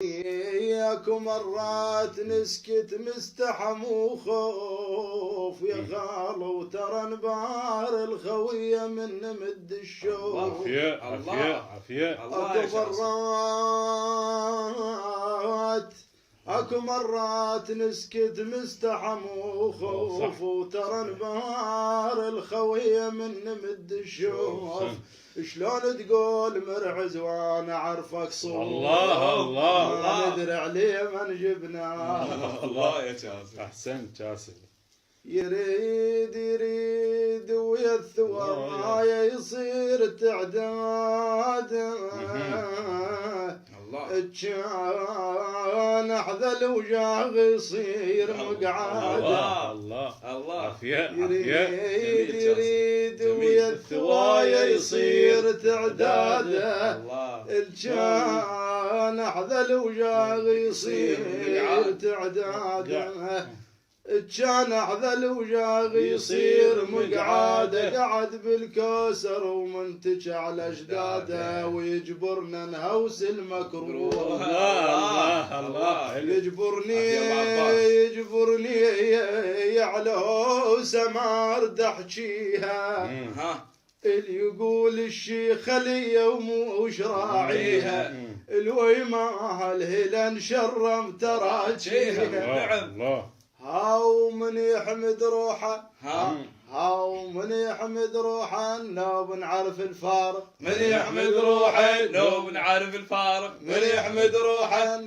اكو مرات نسكت مستحم وخوف يا خالو ترى نبار الخوية من نمد الشوف. عافية عافية عافية. اكو مرات نسكت مستحم وخوف وترى نبار الخوية من نمد الشوف. شلون تقول مرعز وانا اعرفك صوت؟ الله الله ما ندري عليه من جبناه. الله يا جاسم، احسنت جاسم. يريد ويا الثوايا يصير تعداد. كان احذل وجاغ يصير مقعاد. الله الله عافية يريد ويا الثوايا يصير تعداد. كان احذل وجاغ يصير تعداد. كان احذل وجاغ يصير مقعاده. قعد بالكوسر ومنتج على اجداده ويجبرنا نهوس المكروه. الله الله يجبرني يعلو سمار دحشيها. اللي يقول الشيخ لي وموش راعيها. الويمه الهلن شرم تراجيها. الله هاو من يحمد روحه هاو من يحمد روحه النوب نعرف الفارق. من يحمد روحه النوب نعرف الفارق. من يحمد روحه